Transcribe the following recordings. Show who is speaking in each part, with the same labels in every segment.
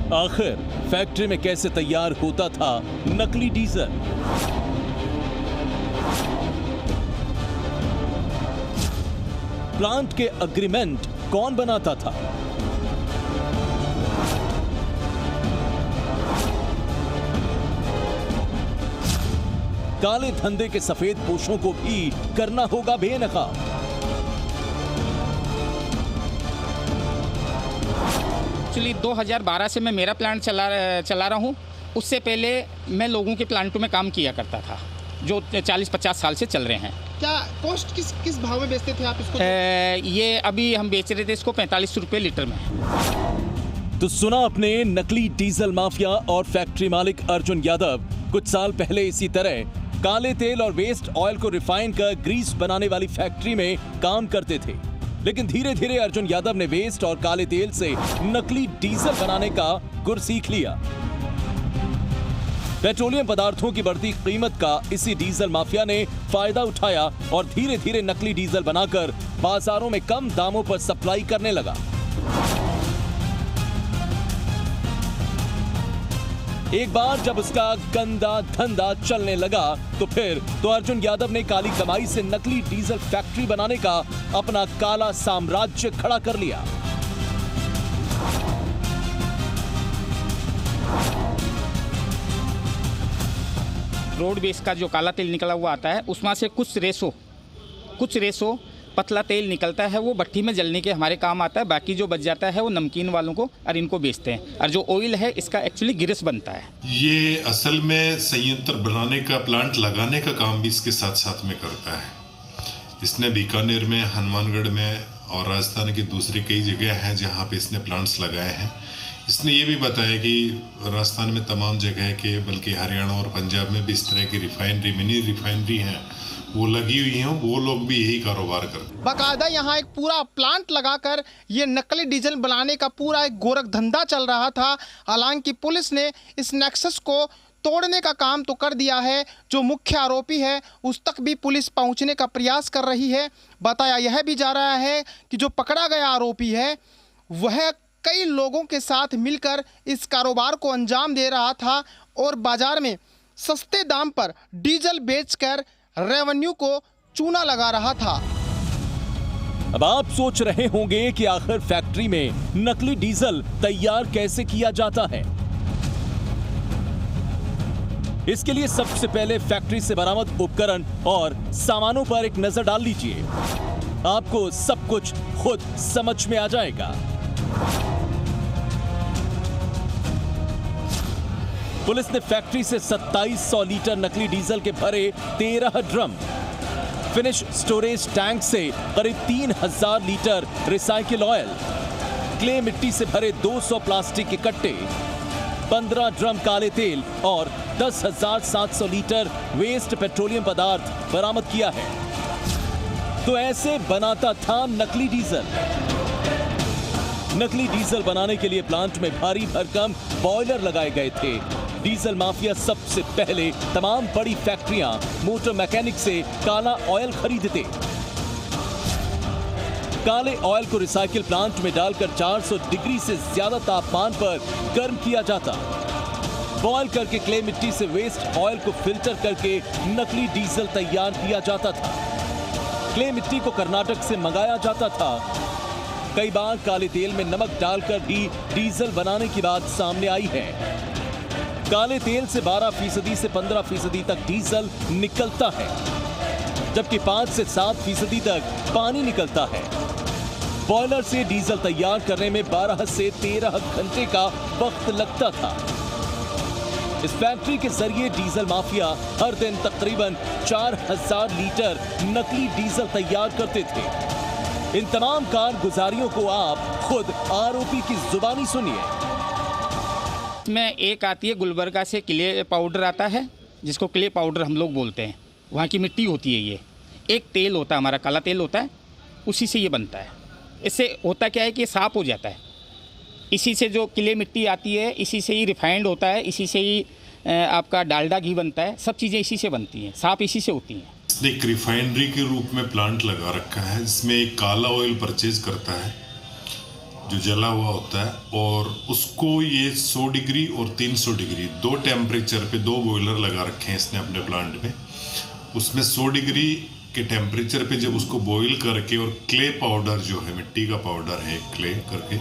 Speaker 1: आखिर फैक्ट्री में कैसे तैयार होता था नकली डीजल? प्लांट के एग्रीमेंट कौन बनाता था? काले धंधे के सफेद पोशों को भी करना होगा बेनकाब।
Speaker 2: एक्चुअली 2012 से मैं मेरा प्लांट चला रहा हूँ। उससे पहले मैं लोगों के प्लांटों में काम किया करता था जो 40-50 साल से चल रहे हैं।
Speaker 3: क्या कॉस्ट किस भाव में बेचते थे आप इसको?
Speaker 2: ये अभी हम बेच रहे थे इसको 45 रुपये लीटर में।
Speaker 1: तो सुना अपने नकली डीजल माफिया और फैक्ट्री मालिक अर्जुन यादव कुछ साल पहले इसी तरह काले तेल और वेस्ट ऑयल को रिफाइन कर ग्रीस बनाने वाली फैक्ट्री में काम करते थे। लेकिन धीरे धीरे अर्जुन यादव ने वेस्ट और काले तेल से नकली डीजल बनाने का गुर सीख लिया। पेट्रोलियम पदार्थों की बढ़ती कीमत का इसी डीजल माफिया ने फायदा उठाया और धीरे धीरे नकली डीजल बनाकर बाजारों में कम दामों पर सप्लाई करने लगा। एक बार जब उसका गंदा धंधा चलने लगा तो फिर तो अर्जुन यादव ने काली कमाई से नकली डीजल फैक्ट्री बनाने का अपना काला साम्राज्य खड़ा कर लिया।
Speaker 2: रोड बेस का जो काला तेल निकला हुआ आता है उसमें से कुछ रेसो पतला तेल निकलता है, वो भट्टी में जलने के हमारे काम आता है। बाकी जो बच जाता है वो नमकीन वालों को और इनको बेचते हैं। और जो ऑयल है इसका एक्चुअली गिरस बनता है।
Speaker 4: ये असल में संयंत्र बनाने का, प्लांट लगाने का काम भी इसके साथ साथ में करता है। इसने बीकानेर में, हनुमानगढ़ में और राजस्थान की दूसरी कई जगह हैं जहाँ पे इसने प्लांट्स लगाए हैं। इसने ये भी बताया कि राजस्थान में तमाम जगह के, बल्कि हरियाणा और पंजाब में भी इस तरह की रिफाइनरी, मिनी रिफाइनरी हैं, वो लगी हुई हैं। वो लोग भी यही कारोबार करते हैं।
Speaker 3: बाकायदा यहाँ एक पूरा प्लांट लगाकर ये नकली डीजल बनाने का पूरा एक गोरख धंधा चल रहा था। हालांकि पुलिस ने इस नेक्सस को तोड़ने का काम तो कर दिया है। जो मुख्य आरोपी है उस तक भी पुलिस पहुँचने का प्रयास कर रही है। बताया यह भी जा रहा है कि जो पकड़ा गया आरोपी है वह कई लोगों के साथ मिलकर इस कारोबार को अंजाम दे रहा था और बाजार में सस्ते दाम पर डीजल बेचकर रेवेन्यू को चूना लगा रहा था।
Speaker 1: अब आप सोच रहे होंगे कि आखिर फैक्ट्री में नकली डीजल तैयार कैसे किया जाता है। इसके लिए सबसे पहले फैक्ट्री से बरामद उपकरण और सामानों पर एक नजर डाल लीजिए। आपको सब कुछ खुद समझ में आ जाएगा। पुलिस ने फैक्ट्री से 2700 लीटर नकली डीजल के भरे 13 ड्रम, फिनिश स्टोरेज टैंक से करीब 3000 लीटर रिसाइकिल ऑयल, क्ले मिट्टी से भरे 200 प्लास्टिक के कट्टे, 15 ड्रम काले तेल और 10,700 लीटर वेस्ट पेट्रोलियम पदार्थ बरामद किया है। तो ऐसे बनाता था नकली डीजल। नकली डीजल बनाने के लिए प्लांट में भारी भरकम बॉयलर लगाए गए थे। डीजल माफिया सबसे पहले तमाम बड़ी फैक्ट्रियां, मोटर मैकेनिक से काला ऑयल खरीदते। काले ऑयल को रिसाइकिल प्लांट में डालकर 400 डिग्री से ज्यादा तापमान पर गर्म किया जाता। बॉयल करके क्ले मिट्टी से वेस्ट ऑयल को फिल्टर करके नकली डीजल तैयार किया जाता था। क्ले मिट्टी को कर्नाटक से मंगाया जाता था। कई बार काले तेल में नमक डालकर भी डीजल बनाने की बात सामने आई है। काले तेल से 12% से 15% तक डीजल निकलता है, जबकि 5 से 7% तक पानी निकलता है। बॉयलर से डीजल तैयार करने में 12 से 13 घंटे का वक्त लगता था। इस फैक्ट्री के जरिए डीजल माफिया हर दिन तकरीबन 4000 लीटर नकली डीजल तैयार करते थे। इन तमाम कारगुजारियों को आप खुद आरोपी की जुबानी सुनिए।
Speaker 2: में एक आती है गुलबर्गा से क्ले पाउडर आता है, जिसको क्ले पाउडर हम लोग बोलते हैं। वहाँ की मिट्टी होती है। ये एक तेल होता है, हमारा काला तेल होता है, उसी से ये बनता है। इससे होता क्या है कि ये साफ हो जाता है। इसी से जो क्ले मिट्टी आती है, इसी से ही रिफाइंड होता है, इसी से ही आपका डालडा घी बनता है। सब चीज़ें इसी से बनती हैं, साफ इसी से होती हैं।
Speaker 4: इसने एक रिफाइनरी के रूप में प्लांट लगा रखा है, जिसमें एक काला ऑयल परचेज करता है जो जला हुआ होता है, और उसको ये 100 डिग्री और 300 डिग्री 2 टेम्परेचर पे 2 बॉयलर लगा रखे हैं इसने अपने प्लांट में। उसमें 100 डिग्री के टेम्परेचर पे जब उसको बॉईल करके, और क्ले पाउडर जो है, मिट्टी का पाउडर है क्ले करके,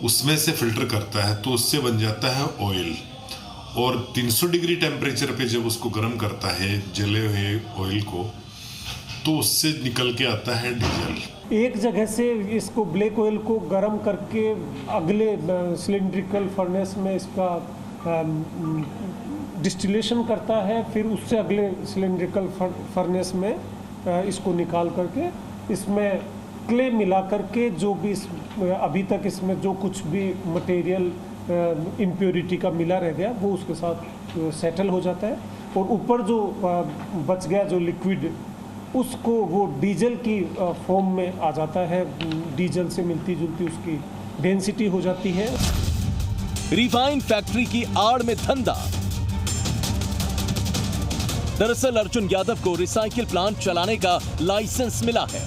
Speaker 4: उसमें से फिल्टर करता है तो उससे बन जाता है ऑयल। और 300 डिग्री टेम्परेचर पे जब उसको गर्म करता है जले हुए ऑयल को, तो उससे निकल के आता है डीजल।
Speaker 5: एक जगह से इसको ब्लैक ऑयल को गर्म करके अगले सिलिंड्रिकल फर्नेस में इसका डिस्टिलेशन करता है, फिर उससे अगले सिलिंड्रिकल फर्नेस में इसको निकाल करके इसमें क्ले मिला करके, जो भी अभी तक इसमें जो कुछ भी मटेरियल इम्प्योरिटी का मिला रह गया वो उसके साथ सेटल हो जाता है, और ऊपर जो बच गया जो लिक्विड, उसको वो डीजल की फॉर्म में आ जाता है। डीजल से मिलती जुलती उसकी डेंसिटी हो जाती है।
Speaker 1: रिफाइन फैक्ट्री की आड़ में धंधा। दरअसल अर्जुन यादव को रिसाइकिल प्लांट चलाने का लाइसेंस मिला है।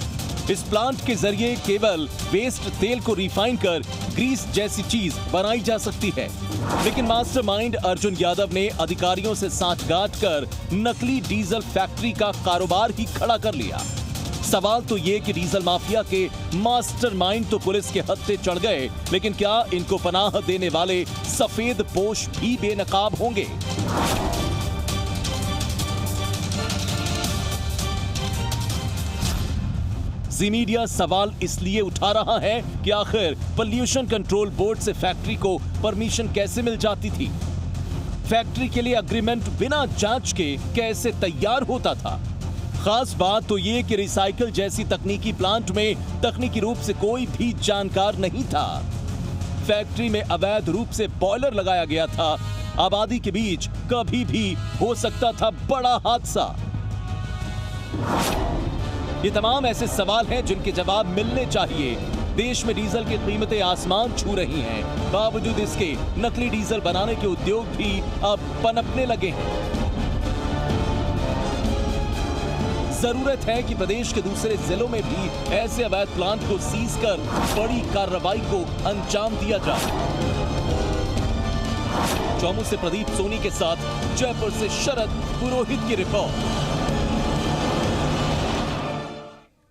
Speaker 1: इस प्लांट के जरिए केवल वेस्ट तेल को रिफाइन कर ग्रीस जैसी चीज बनाई जा सकती है, लेकिन मास्टरमाइंड अर्जुन यादव ने अधिकारियों से सांठगांठ कर नकली डीजल फैक्ट्री का कारोबार ही खड़ा कर लिया। सवाल तो ये कि डीजल माफिया के मास्टरमाइंड तो पुलिस के हत्थे चढ़ गए, लेकिन क्या इनको पनाह देने वाले सफेद पोश भी बेनकाब होंगे? जी मीडिया सवाल इसलिए उठा रहा है कि आखिर पोल्यूशन कंट्रोल बोर्ड से फैक्ट्री को परमिशन कैसे मिल जाती थी? फैक्ट्री के लिए एग्रीमेंट बिना जांच के कैसे तैयार होता था? खास बात तो ये कि रिसाइकिल जैसी तकनीकी प्लांट में तकनीकी रूप से कोई भी जानकार नहीं था। फैक्ट्री में अवैध रूप से बॉयलर लगाया गया था। आबादी के बीच कभी भी हो सकता था बड़ा हादसा। ये तमाम ऐसे सवाल हैं जिनके जवाब मिलने चाहिए। देश में डीजल की कीमतें आसमान छू रही हैं। बावजूद इसके नकली डीजल बनाने के उद्योग भी अब पनपने लगे हैं। जरूरत है कि प्रदेश के दूसरे जिलों में भी ऐसे अवैध प्लांट को सीज कर बड़ी कार्रवाई को अंजाम दिया जाए। चौमू से प्रदीप सोनी के साथ जयपुर से शरद पुरोहित की रिपोर्ट।